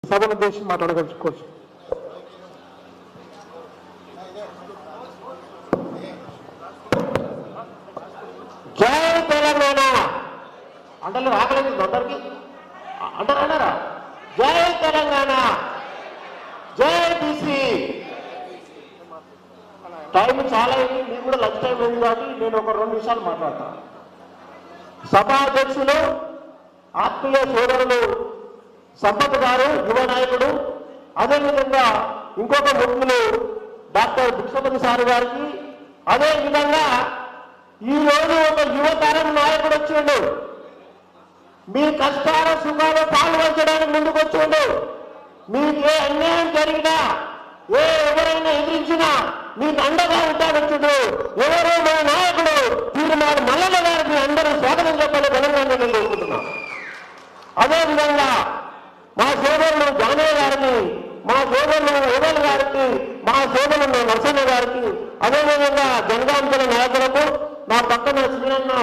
సభను ఉద్దేశించి మాట్లాడగలుచుకోవచ్చు. జై తెలంగాణ అంటే ఆకలేదు అందరికి అంటారా? జై తెలంగాణ, జై బీసీ. టైం చాలా అయింది, మీకు కూడా లంచ్ టైం అయింది కాబట్టి నేను ఒక 2 నిమిషాలు మాట్లాడతాను. సభా అధ్యక్షులు ఆత్మీయ సోదరులు సంపత్ గారు, యువ నాయకుడు, అదేవిధంగా ఇంకొక ముఖ్యులు డాక్టర్ భిక్షపతి సార్ గారికి, అదేవిధంగా ఈరోజు ఒక యువతరం నాయకుడు వచ్చిండు, మీ కష్టాల సుఖాలు పాల్గొనడానికి ముందుకు వచ్చిండు. మీకు ఏ అన్యాయం జరిగినా, ఎవరైనా ఎదిరించినా మీకు అండగా ఉంటాడొచ్చుడు. ఎవరో మా నాయకుడు తీర్మానం మల్లన్న గారికి అందరూ స్వాగతం చెప్పాలి తెలంగాణ కోరుకుంటున్నాం. అదేవిధంగా మా సోదరులు జానయ్య గారికి, మా సోదరులు ఓదల్ గారికి, మా సోదరులు నరసన్న గారికి, అదేవిధంగా జనగాంతల నాయకులకు, నా పక్కన శ్రీరన్న,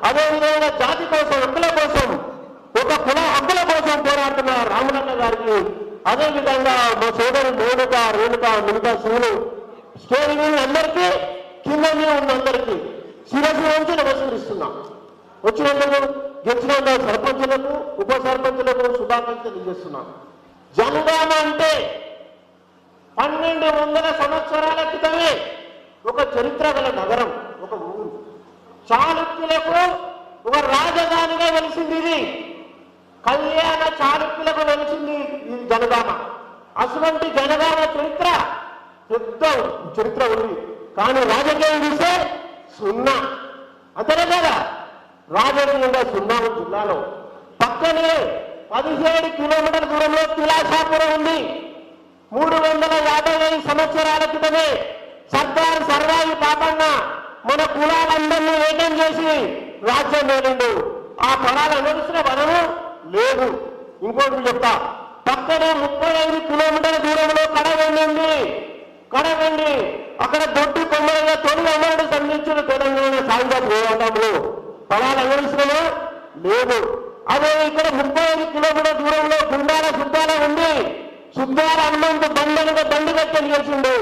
అదేవిధంగా జాతి కోసం, హక్కుల కోసం, ఒక కుల హక్కుల కోసం పోరాడుతున్న రామలన్న గారికి, అదేవిధంగా మా సోదరు రేణుక మిగతా శ్రీలు స్టేడియం అందరికీ, కింద ఉన్న అందరికీ శిరస్సు నుంచి నమస్కరిస్తున్నాం. వచ్చినందుకు గెలిచిన సర్పంచులకు, ఉప సర్పంచులకు శుభాకాంక్షలు తెలియజేస్తున్నాం. జనగామ అంటే 1200 సంవత్సరాల క్రితమే ఒక చరిత్ర గల నగరం, ఒక ఊరు. చాళుక్యులకు ఒక రాజధానిగా వెలిసింది ఇది. కళ్యాణ చాళుక్యులకు వెలిసింది ఇది జనగామ. అటువంటి జనగామ చరిత్ర పెద్ద చరిత్ర ఉంది. కానీ రాజకీయం చూస్తే సున్నా, అంతనే కదా. రాజకీయంగా సున్నా జిల్లాలో పక్కనే 17 కిలోమీటర్ల దూరంలో కిలాషాపురం ఉంది. 355 సంవత్సరాల క్రితమే సర్దార్ సర్వాయి పాపన్న మన కులాలందరినీ ఏకం చేసి రాజ్యం వేరిండు. ఆ పొలాలు అనుభవిస్తున్న వనము లేదు. ఇంకోటి చెప్తా, పక్కనే 35 కిలోమీటర్ల దూరంలో కడవెండి ఉంది. కడవెండి అక్కడ దొడ్డి కొమ్మలుగా తొలి అమరుడు సంధించిన తెలంగాణ సాయుధ పోరాటంలో పొలాలు అనుభవిస్తున్నా లేదు. అదే ఇక్కడ 35 కిలోమీటర్ల దూరంలో గుండాల సుద్దాల ఉంది. సుద్దాల హనుమంతు బండలుగా బండి కట్టని చేసిండు.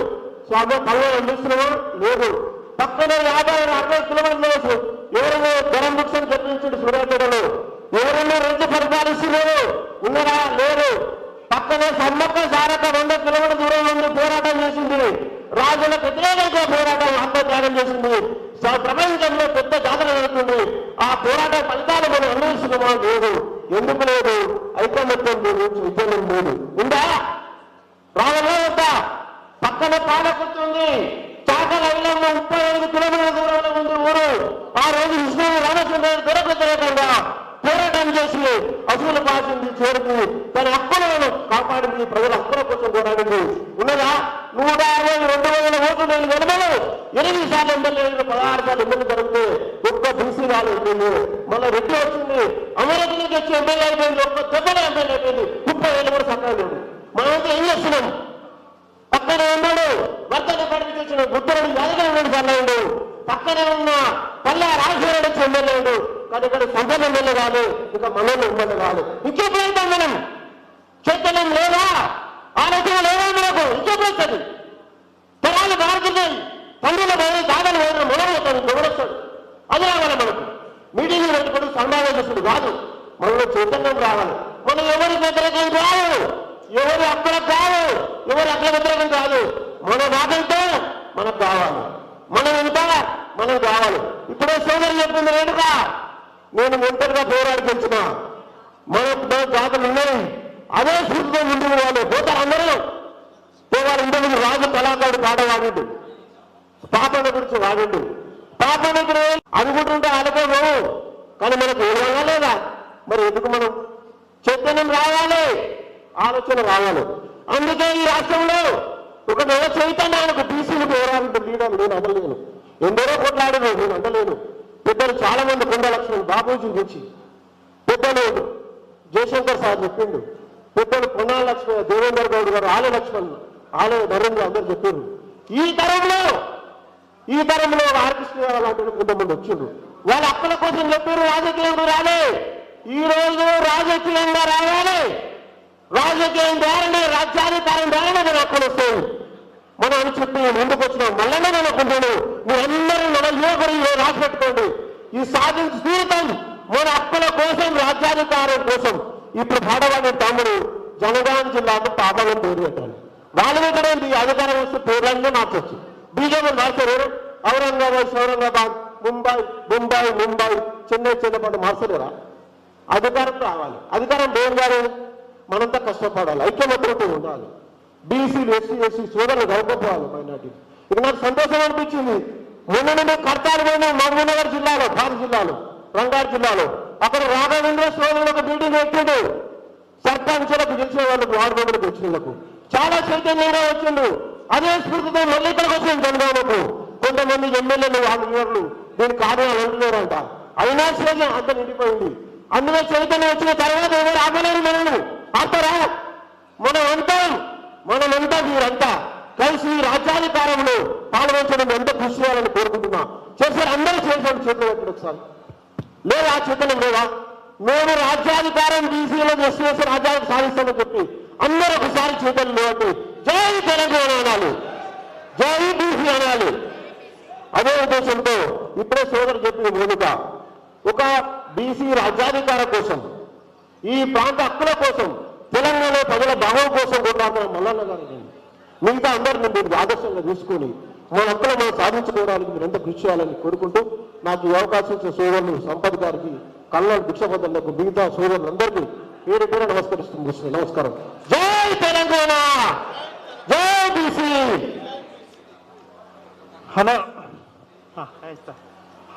స్వామి పల్లె అందిస్తున్నామా లేదు. పక్కనే 50-60 కిలోమీటర్లు ఎవరైనా ధరం బుక్స్ చెప్పించాడు సూర్యాపేటలో. ఎవరైనా రెండు పరిపాలిస్తున్నారు ఉన్నారా? లేరు. పక్కనే సమ్మక్క సారక్క 2 కిలోమీటర్ల దూరం నుండి పోరాటం చేసింది. రాజులకు వ్యతిరేకంగా పోరాటం ఆత్మత్యాగం చేసింది. ప్రపంచంలో పెద్ద జాతర జరుగుతుంది. ఆ పోరాట ఫలితాలు మనం అనుభవిస్తున్నామా? లేదు. ఎందుకు లేదు? ఐకమత్యం గురించి విజయం లేదు. ఉందా? రావాలా వద్దా? పక్కన పాలకొచ్చింది. చాకల ఇళ్లలో 35 కిలోమీటర్ల దూరంలో ఉంది ఊరు. ఆ రోజు విష్ణు రామచంద్ర వ్యతిరేకంగా పోరాటం చేసి అసలు పాసింది చేరుకు తన హక్కులను కాపాడింది. ప్రజల హక్కుల కోసం పోరాడింది. ఉన్నదా? 160-200 ఓట్లు నేను గెలవను. 8 సార్లు ఎమ్మెల్యే, 16 సార్లు ఎమ్మెల్యే జరిగితే ఒక్క బీసీ వాళ్ళు ఉంటుంది. మళ్ళీ రెడ్డి వచ్చింది, అమరావతి నుంచి వచ్చి ఎమ్మెల్యే అయిపోయింది. ఒక్క దెబ్బలో ఎమ్మెల్యే అయిపోయింది. 30 ఏళ్ళు కూడా సక్కగా లేదు. మనమైతే ఏం చేస్తున్నాం? పక్కనే ఉన్నాడు వర్తని పడికి తెచ్చిన గుద్దరుడు యాదగిరి 2 సార్లు అయ్యాడు. పక్కనే ఉన్న పల్లె రాజశేఖర వచ్చి ఎమ్మెల్యే అయ్యాడు. కానీ ఇక్కడ సొంత ఎమ్మెల్యే కాదు, ఇక మనలో ఎమ్మెల్యే కాదు. ఇంకెప్పుడైతాం మనం? చైతన్యం లేదా? ఆలోచన లేదా మనకు? ఇంకెప్పుడైతుంది? తరాలు మారుతున్నాయి. తండ్రుల పోయి దాదాలు పోయిన మొదలవుతాడు, మొదలొస్తాడు. అది రావాలి మనకు. మీటింగ్లు పెట్టుకోవడం సమావేశస్తుడు కాదు. మనలో చైతన్యం రావాలి. మనం ఎవరి వ్యతిరేకం కాదు, ఎవరి హక్కులకు కాదు, ఎవరి హక్కుల వ్యతిరేకం కాదు. మన మాటంటే మనకు కావాలి, మనం ఎంత మనం కావాలి. ఇప్పుడే సోదరు చెప్పింది రేణుగా, నేను ఒంటరిగా పోరాడి తెచ్చిన మన జాతలు ఉన్నాయి. అదే స్ఫూర్తితో ముందుకు వాళ్ళు పోతారు. అందరూ పోవాలి. ఇంతకుముందు రాజు కళాకారుడు పాట వాడిండు, పాపన గురించి వాడిండు. పాపన అనుకుంటుంటే అనుకోము. కానీ మనకు ఏమన్నా లేదా? మరి ఎందుకు మనం చైతన్యం రావాలి, ఆలోచన రావాలి. అందుకే ఈ రాష్ట్రంలో ఒక నెల చైతన్యానికి బీసీలు పోరాడు లీడర్ నేను అనలేను. ఎందరో కొట్లాడను నేను అంటలేను. పెద్దలు చాలా మంది కొండ లక్ష్మణ్ బాబూజీ గురించి పెద్దలు జయశంకర్ సార్ చెప్పిండు. పెద్దలు కొండా లక్ష్మణ్, దేవేందర్ గౌడ్ గారు, ఆలయ లక్ష్మణ్, ఆలయ నరేంద్ర అందరూ చెప్పిండు. ఈ తరంలో ఆర్కృష్ణ గారు అలాంటి కొంతమంది వచ్చిండ్రు. వాళ్ళ హక్కుల కోసం చెప్పారు. రాజకీయంగా రాలే. ఈ రోజు రాజకీయంగా రావాలి. రాజకీయం ద్వారానే రాజ్యాధికారం ద్వారానే మన హక్కులు వస్తాయి మనం అని చెప్పి ముందుకు వచ్చినాం. మళ్ళీ నేను అనుకుంటాను మీరందరూ మన యువకులు రాసి పెట్టుకోండి. ఈ సాధించి తీరుతాం మన హక్కుల కోసం రాజ్యాధికారం కోసం. ఇప్పుడు పాడవాడి తమ్ముడు జనగాం జిల్లాకు పాపం పేరు పెట్టాలి. వాళ్ళ దగ్గర అధికారం వస్తే పేర్లన్నీ మార్చొచ్చు. బీజేపీ మార్చలేరు. ఔరంగాబాద్ ముంబై చెన్నై మార్చలేరా? అధికారం రావాలి. అధికారం దేని గారు మనంతా కష్టపడాలి. ఐక్యమత్యంతో ఉండాలి. బీసీలు ఎస్సీ సోదరులు గౌరవపోవాలి. మైనార్టీ ఇక నాకు సంతోషం అనిపించింది. మొన్న నేను కర్తాలు పోయిన మహబూబ్నగర్ జిల్లాలో భారత జిల్లాలో రంగారెడ్డి జిల్లాలో అక్కడ రాఘవేంద్ర సోదరులకు బిల్డింగ్ ఎక్కిండు. సర్పంచులకు గెలిచిన వాళ్ళకు వార్డు మెంబర్లకు వచ్చినందుకు చాలా చైతన్యంగా వచ్చిండు. అదే స్ఫూర్తితో మళ్ళీ ఇక్కడికి వచ్చింది జనగామకు. కొంతమంది ఎమ్మెల్యేలు వాళ్ళు దీని కార్యాలు అంటున్నారంట. అయినా సేజం అంత నిండిపోయింది. అందులో చైతన్యం వచ్చిన తర్వాత ఎవరు ఆపలేరు. మనల్ని ఆపుతారా? మనమంతా వీరంతా కలిసి రాజ్యాధికారంలో పాల్గొంచడం ఎంత కృషి చేయాలని కోరుకుంటున్నా. చేశారు అందరూ చేశారు. చేతులు ఎక్కడ ఒకసారి లేదా చేతనం లేదా? మేము రాజ్యాధికారం బీసీలో ఎస్సీ రాజ్యాధికారం సాధిస్తామని చెప్పి అందరూ ఒకసారి చేతులు లేవట్టి జై తెలంగాణ అనాలి, జై బీసీ అనాలి. అదే ఉద్దేశంతో ఇప్పుడే సోదరు చెప్పిన ముందుగా ఒక బీసీ రాజ్యాధికారం కోసం, ఈ ప్రాంత హక్కుల కోసం, తెలంగాణ ప్రజల భావం కోసం కొట్లాడుతున్న మల్లన్న గారిని మిగతా అందరినీ మీరు ఆదర్శంగా తీసుకొని మన హక్కులు మనం సాధించుకోవడానికి మీరు ఎంత కృషి చేయాలని కోరుకుంటూ నాకు ఈ అవకాశం ఇచ్చిన సోదరులు సంపత్ గారికి, కల్లాడు భిక్షపతులకు, మిగతా సోదరులందరికీ పేరు పేరు నమస్కరిస్తుంది. నమస్కారం. జై తెలంగాణ, జై బీసీ.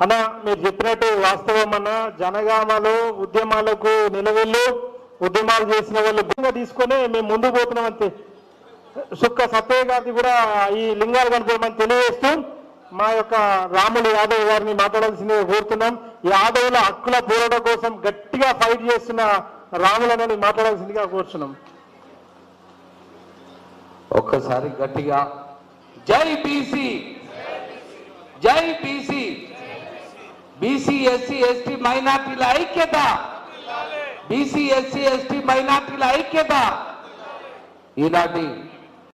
అన్న మీరు చెప్పినట్టు వాస్తవం అన్న. జనగామలో ఉద్యమాలకు నిలవెళ్ళు ఉద్యమాలు చేసిన వాళ్ళు తీసుకొని మేము ముందుకు పోతున్నాం అంతే. సుక్క సత్తయ్య గారిది కూడా ఈ లింగాలు కనుకోమని తెలియజేస్తూ మా యొక్క రాములు యాదవ్ గారిని మాట్లాడాల్సిందిగా కోరుతున్నాం. యాదవుల హక్కుల పోరాటం కోసం గట్టిగా ఫైట్ చేస్తున్న రాములని మాట్లాడాల్సిందిగా కోరుతున్నాం. ఒక్కసారి గట్టిగా జై బీసీ, జై బీసీ, బీసీ ఎస్సీ ఎస్టీ మైనార్టీల ఐక్యత, బీసీ ఎస్సీ ఎస్టీ మైనార్టీల ఐక్యత. ఈనాటి